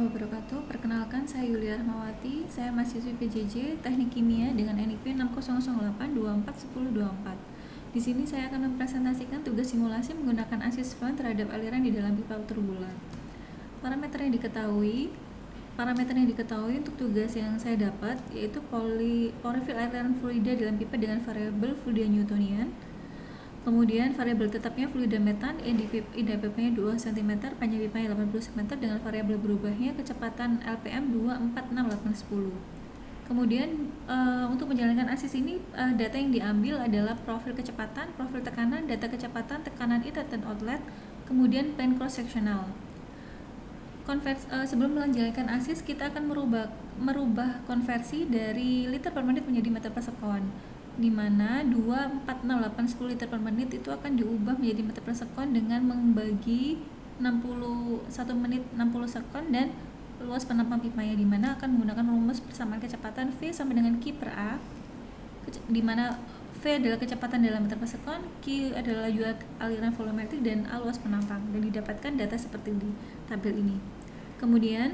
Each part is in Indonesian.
warahmatullahi wabarakatuh. Perkenalkan, saya Yulia Rahmawati. Saya mahasiswi PJJ Teknik Kimia dengan NIP 6008241024. Di sini saya akan mempresentasikan tugas simulasi menggunakan ASIS fluent terhadap aliran di dalam pipa turbulen. Parameter yang diketahui untuk tugas yang saya dapat yaitu polyfill aliran fluida dalam pipa dengan variabel fluida Newtonian. Kemudian variabel tetapnya fluida metan, IDPP-nya 2 cm, panjang pipanya 80 cm dengan variabel berubahnya kecepatan LPM 2, 4, 6, 8, 10. Kemudian untuk menjalankan ASIS ini data yang diambil adalah profil kecepatan, profil tekanan, data kecepatan, tekanan inlet dan outlet, kemudian plane cross sectional. Sebelum menjalankan ASIS, kita akan merubah konversi dari liter per menit menjadi meter per sekon, di mana 2, 4, 6, 8, 10 liter per menit itu akan diubah menjadi meter per sekon dengan membagi 1 menit 60 sekon dan luas penampang pipanya, di mana akan menggunakan rumus persamaan kecepatan V sama dengan Q per A, di mana V adalah kecepatan dalam meter per sekon, Q adalah laju aliran volumetrik, dan A luas penampang, dan didapatkan data seperti di tabel ini. Kemudian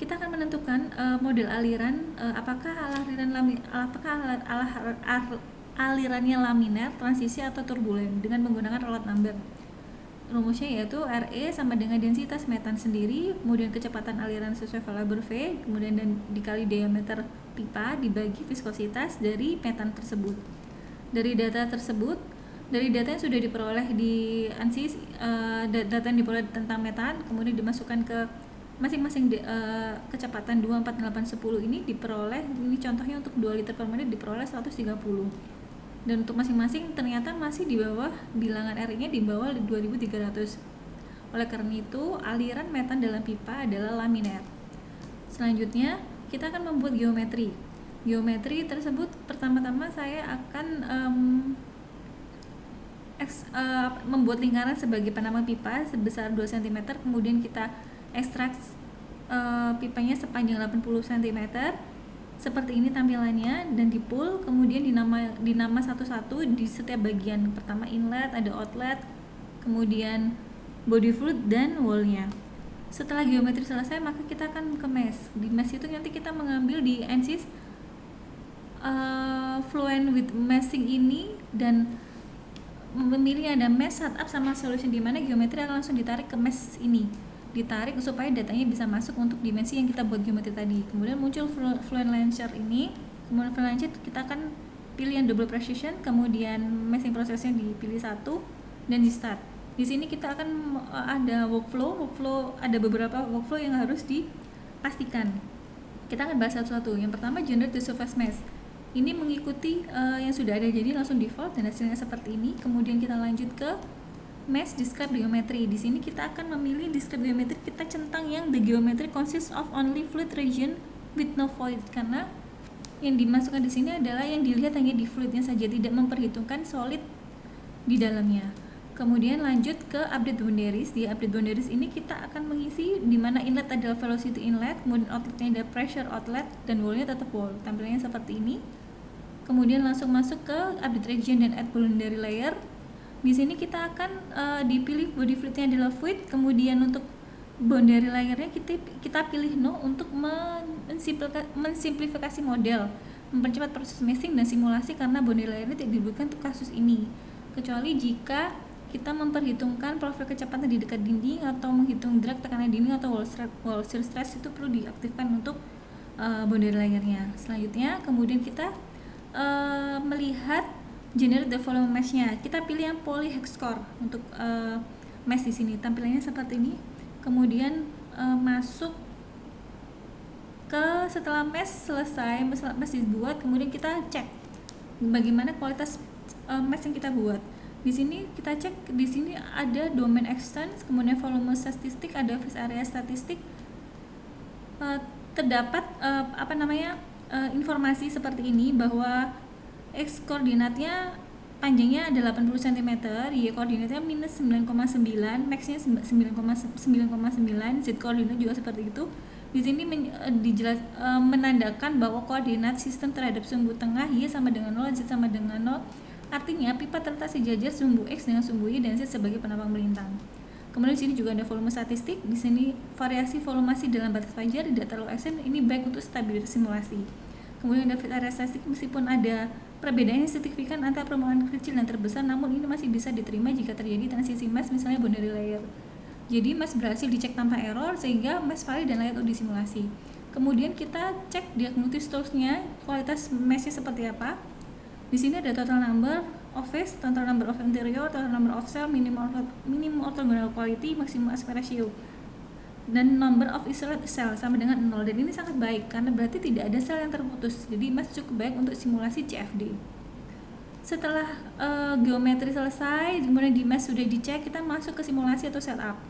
kita akan menentukan model aliran, apakah alirannya laminar, transisi, atau turbulen dengan menggunakan Rayleigh number. Rumusnya yaitu RE sama dengan densitas metan sendiri, kemudian kecepatan aliran sesuai variabel V, kemudian dan dikali diameter pipa dibagi viskositas dari metan tersebut. Dari data yang sudah diperoleh di ANSYS, data yang diperoleh tentang metan kemudian dimasukkan ke masing-masing kecepatan 2, 4, 8, 10 ini diperoleh, ini contohnya untuk 2 liter per menit diperoleh 130, dan untuk masing-masing ternyata masih di bawah bilangan R-nya, di bawah 2300. Oleh karena itu aliran metan dalam pipa adalah laminar. Selanjutnya kita akan membuat geometri tersebut. Pertama-tama saya akan membuat lingkaran sebagai penampang pipa sebesar 2 cm, kemudian kita ekstrak pipanya sepanjang 80 cm seperti ini tampilannya, dan di-pull, kemudian dinama satu-satu di setiap bagian. Pertama inlet, ada outlet, kemudian body fluid dan wall-nya. Setelah geometri selesai, maka kita akan ke mesh. Di mesh itu nanti kita mengambil di ANSYS fluent with meshing ini, dan memilih ada mesh, setup, sama solution, di mana geometri akan langsung ditarik ke mesh ini, ditarik supaya datanya bisa masuk untuk dimensi yang kita buat geometri tadi. Kemudian muncul fluent launcher ini. Kemudian fluent launcher kita akan pilih yang double precision, kemudian meshing prosesnya dipilih satu dan di start. Di sini kita akan ada workflow, ada beberapa workflow yang harus dipastikan. Kita akan bahas satu-satu. Yang pertama, generate the surface mesh. Ini mengikuti yang sudah ada, jadi langsung default dan hasilnya seperti ini. Kemudian kita lanjut ke mesh describe geometry. Di sini kita akan memilih describe geometry, kita centang yang the geometry consists of only fluid region with no void, karena yang dimasukkan di sini adalah yang dilihat hanya di fluidnya saja, tidak memperhitungkan solid di dalamnya. Kemudian lanjut ke update boundaries. Di update boundaries ini kita akan mengisi di mana inlet adalah velocity inlet, kemudian outletnya ada pressure outlet, dan wall-nya tetap wall. Tampilannya seperti ini. Kemudian langsung masuk ke update region dan add boundary layer. Di sini kita akan dipilih body fluidnya adalah fluid, kemudian untuk boundary layernya kita pilih no untuk mensimplifikasi model, mempercepat proses meshing dan simulasi, karena boundary layernya tidak dibutuhkan untuk kasus ini, kecuali jika kita memperhitungkan profil kecepatan di dekat dinding atau menghitung drag tekanan dinding atau wall shear stress, itu perlu diaktifkan untuk boundary layernya. Selanjutnya kemudian kita melihat generate the volume mesh-nya. Kita pilih yang poly hex core untuk mesh di sini. Tampilannya seperti ini. Kemudian masuk ke setelah mesh selesai, mesh dibuat, kemudian kita cek bagaimana kualitas mesh yang kita buat. Di sini kita cek, di sini ada domain extents, kemudian volume statistik, ada face area statistik. Terdapat informasi seperti ini bahwa X koordinatnya panjangnya ada 80 cm, Y koordinatnya minus 9,9, max-nya 9,9, Z koordinat juga seperti itu. Di sini menandakan bahwa koordinat sistem terhadap sumbu tengah Y sama dengan 0, Z sama dengan 0. Artinya pipa terletak sejajar sumbu X dengan sumbu Y dan Z sebagai penampang melintang. Kemudian di sini juga ada volume statistik. Di sini variasi volumasi dalam batas wajar tidak terlalu ekstrem. Ini baik untuk stabilitas simulasi. Kemudian ada variasi statistik meskipun ada perbedaan yang signifikan antara permukaan kecil dan terbesar, namun ini masih bisa diterima jika terjadi transisi mass, misalnya boundary layer. Jadi mass berhasil dicek tanpa error sehingga mass valid dan layak untuk disimulasi. Kemudian kita cek diagnostic tools-nya, kualitas mass-nya seperti apa. Di sini ada total number of phase, total number of interior, total number of cell, minimum orthogonal quality, maximum aspect ratio, dan number of isolated cell sama dengan 0. Dan ini sangat baik karena berarti tidak ada sel yang terputus. Jadi mass cukup baik untuk simulasi CFD. Setelah geometri selesai, kemudian di mass sudah dicek, kita masuk ke simulasi atau setup.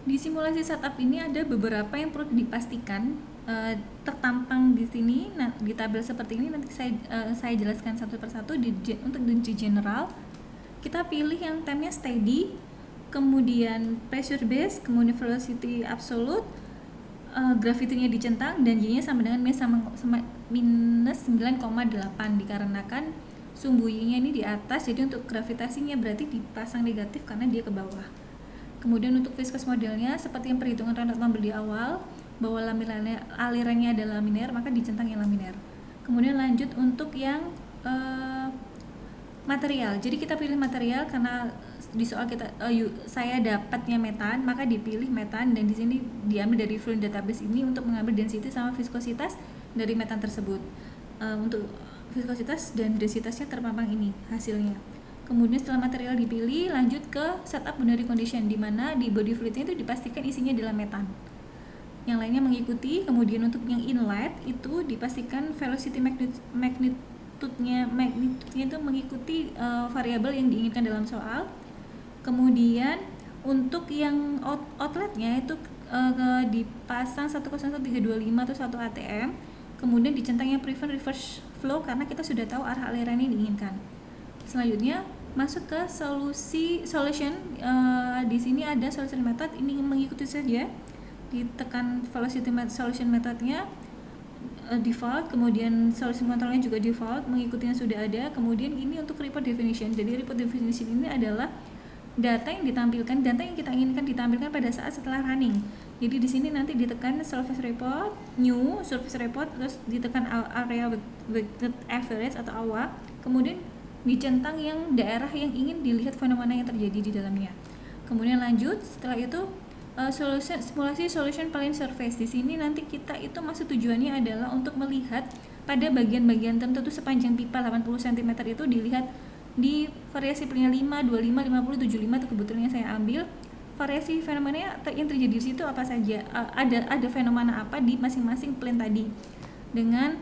Di simulasi setup ini ada beberapa yang perlu dipastikan tertampang di sini. Nah, di tabel seperti ini nanti saya jelaskan satu persatu. Untuk di general, kita pilih yang time-nya steady, kemudian pressure base, kemudian velocity absolute, gravity-nya dicentang, dan Y-nya sama dengan minus 9,8 dikarenakan sumbu Y-nya ini di atas, jadi untuk gravitasinya berarti dipasang negatif karena dia ke bawah. Kemudian untuk viscous modelnya seperti yang perhitungan Reynolds number di awal, bahwa alirannya adalah laminar, maka dicentang yang laminar. Kemudian lanjut untuk yang material. Jadi kita pilih material karena di soal saya dapatnya metan, maka dipilih metan, dan di sini diambil dari fluid database ini untuk mengambil density sama viskositas dari metan tersebut. Untuk viskositas dan densitasnya terpampang ini hasilnya. Kemudian setelah material dipilih, lanjut ke setup boundary condition, di mana di body fluidnya itu dipastikan isinya adalah metan. Yang lainnya mengikuti. Kemudian untuk yang inlet itu dipastikan velocity magnitude-nya itu mengikuti variabel yang diinginkan dalam soal. Kemudian untuk yang outletnya itu dipasang 101.325 atau 1 atm. Kemudian dicentang yang prevent reverse flow karena kita sudah tahu arah aliran yang diinginkan. Selanjutnya masuk ke solution. Di sini ada solution method, ini mengikuti saja. Ditekan velocity solution methodnya default, kemudian solution controlnya juga default, mengikuti yang sudah ada. Kemudian ini untuk report definition. Jadi report definition ini adalah data yang kita inginkan ditampilkan pada saat setelah running. Jadi di sini nanti ditekan surface report, new surface report, terus ditekan area weighted average atau AWA, kemudian dicentang yang daerah yang ingin dilihat fenomena yang terjadi di dalamnya. Kemudian lanjut, setelah itu simulasi solution plane surface. Di sini nanti kita itu maksud tujuannya adalah untuk melihat pada bagian-bagian tertentu sepanjang pipa 80 cm itu dilihat di variasi plane 5, 25, 50, 75 itu kebetulan yang saya ambil. Variasi fenomena yang terjadi di situ apa saja? Ada fenomena apa di masing-masing plane tadi. Dengan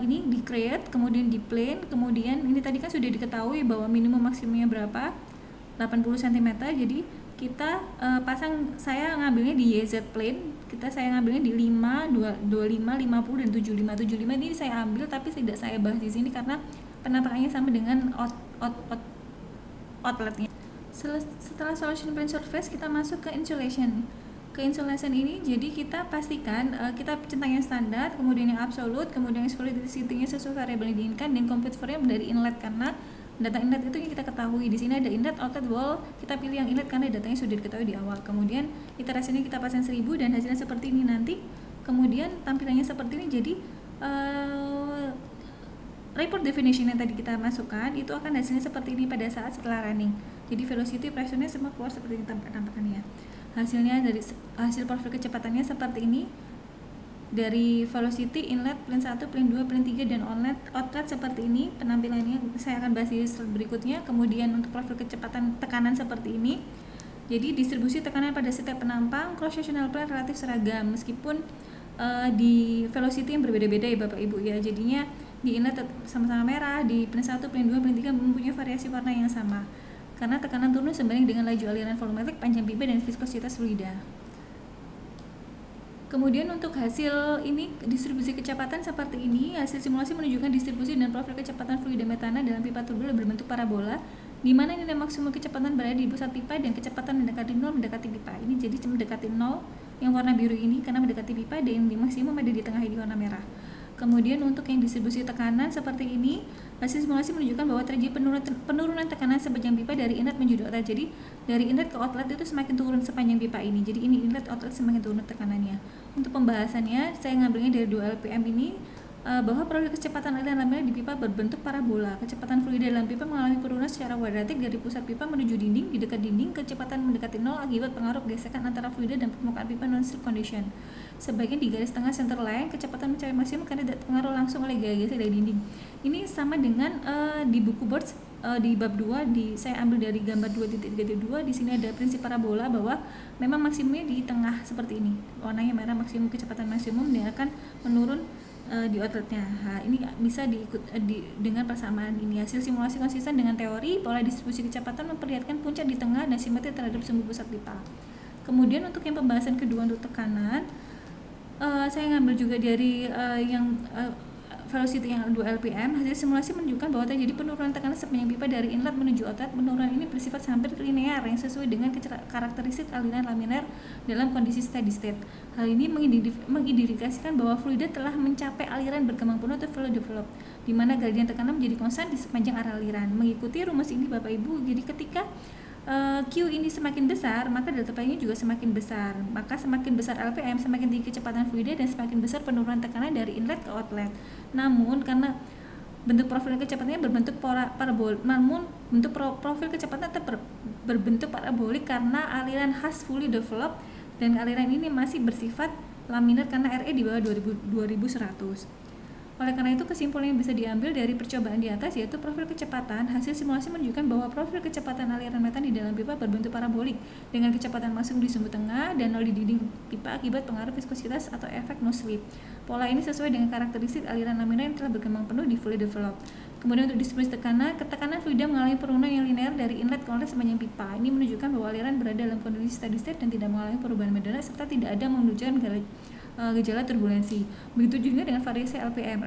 ini di create, kemudian di plane, kemudian ini tadi kan sudah diketahui bahwa minimum maksimumnya berapa, 80 cm. Jadi kita saya ngambilnya di YZ plane, saya ngambilnya di 5, 25, 50 dan 75. 75 ini saya ambil tapi tidak saya bahas di sini karena penampakannya sama dengan outletnya. Setelah solution plane surface, kita masuk ke insulation. Ke insulation ini, jadi kita pastikan kita centang yang standar, kemudian yang absolute, kemudian velocity-nya sesuai variabel yang diinginkan, dan complete frame dari inlet karena data inlet itu yang kita ketahui. Di sini ada inlet, outlet, wall. Kita pilih yang inlet karena datanya sudah diketahui di awal. Kemudian iterasinya kita pasang 1000 dan hasilnya seperti ini nanti. Kemudian tampilannya seperti ini. Jadi report definition yang tadi kita masukkan itu akan hasilnya seperti ini pada saat setelah running. Jadi velocity, pressure-nya semua keluar seperti ini tampakannya. Hasilnya dari hasil profil kecepatannya seperti ini. Dari velocity, inlet, plane 1, plane 2, plane 3, dan outlet seperti ini penampilannya. Saya akan bahas di slide berikutnya. Kemudian untuk profil kecepatan tekanan seperti ini. Jadi distribusi tekanan pada setiap penampang cross sectional plane relatif seragam meskipun di velocity yang berbeda-beda ya Bapak Ibu ya. Jadinya di inlet sama-sama merah, di plane 1, plane 2, plane 3 mempunyai variasi warna yang sama. Karena tekanan turun sebanding dengan laju aliran volumetrik, panjang pipa, dan viskositas fluida. Kemudian untuk hasil ini distribusi kecepatan seperti ini. Hasil simulasi menunjukkan distribusi dan profil kecepatan fluida metana dalam pipa turbulent berbentuk parabola, di mana nilai maksimum kecepatan berada di pusat pipa dan kecepatan mendekati 0 mendekati pipa. Ini jadi mendekati 0 yang warna biru ini karena mendekati pipa, dan yang maksimum ada di tengah ini warna merah. Kemudian untuk yang distribusi tekanan seperti ini, hasil simulasi menunjukkan bahwa terjadi penurunan tekanan sepanjang pipa dari inlet menuju outlet. Jadi dari inlet ke outlet itu semakin turun sepanjang pipa ini. Jadi ini inlet outlet semakin turun tekanannya. Untuk pembahasannya saya ngambilnya dari 2 LPM ini, bahwa profil kecepatan aliran laminar di pipa berbentuk parabola. Kecepatan fluida dalam pipa mengalami penurunan secara kuadratik dari pusat pipa menuju dinding. Di dekat dinding, kecepatan mendekati 0 akibat pengaruh gesekan antara fluida dan permukaan pipa non-slip condition. Sebagian di garis tengah center line, kecepatan mencapai maksimum karena tidak terpengaruh langsung oleh gaya gesek dari dinding. Ini sama dengan di buku Birch di bab 2, saya ambil dari gambar 2.3.2. Di sini ada prinsip parabola bahwa memang maksimumnya di tengah seperti ini. Warnanya merah maksimum, kecepatan maksimum dia akan menurun di outletnya. Nah, ini bisa dengan persamaan ini. Hasil simulasi konsisten dengan teori pola distribusi kecepatan memperlihatkan puncak di tengah dan simetri terhadap sumbu pusat pipa. Kemudian untuk yang pembahasan kedua untuk tekanan, saya ngambil juga dari velocity yang 2 LPM. Hasil simulasi menunjukkan bahwa terjadi penurunan tekanan sepanjang pipa dari inlet menuju outlet. Penurunan ini bersifat hampir linear yang sesuai dengan karakteristik aliran laminar dalam kondisi steady state. Hal ini mengindikasikan bahwa fluida telah mencapai aliran berkembang penuh atau fully developed, di mana gradien tekanan menjadi konstan di sepanjang arah aliran. Mengikuti rumus ini Bapak Ibu, jadi ketika Q ini semakin besar, maka delta P-nya juga semakin besar. Maka semakin besar LPM, semakin tinggi kecepatan fluida dan semakin besar penurunan tekanan dari inlet ke outlet. Namun karena bentuk profil kecepatannya berbentuk parabolik, namun bentuk profil kecepatan tetap berbentuk parabolik karena aliran khas fully developed dan aliran ini masih bersifat laminar karena RE di bawah 2100. Oleh karena itu, kesimpulan yang bisa diambil dari percobaan di atas yaitu profil kecepatan. Hasil simulasi menunjukkan bahwa profil kecepatan aliran metan di dalam pipa berbentuk parabolik dengan kecepatan maksimum di sumbu tengah dan 0 di dinding pipa akibat pengaruh viskositas atau efek no slip. Pola ini sesuai dengan karakteristik aliran laminar yang telah berkembang penuh di fully developed. Kemudian untuk distribusi tekanan fluida mengalami penurunan yang linear dari inlet ke outlet sepanjang pipa. Ini menunjukkan bahwa aliran berada dalam kondisi steady state dan tidak mengalami perubahan mendadak serta tidak ada menunjukkan gejala turbulensi. Begitu juga dengan variasi LPM.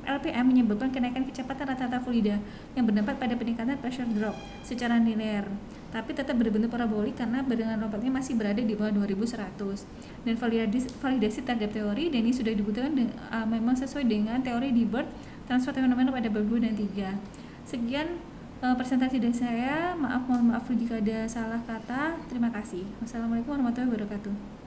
LPM menyebabkan kenaikan kecepatan rata-rata fluida yang berdampak pada peningkatan pressure drop secara linear, tapi tetap berbentuk parabolik karena barengan lompatnya masih berada di bawah 2100. Dan validasi terhadap teori dan ini sudah dibutuhkan memang sesuai dengan teori di Birch transfer fenomena pada bab 2 dan 3. Sekian presentasi dari saya. Mohon maaf jika ada salah kata. Terima kasih. Wassalamualaikum warahmatullahi wabarakatuh.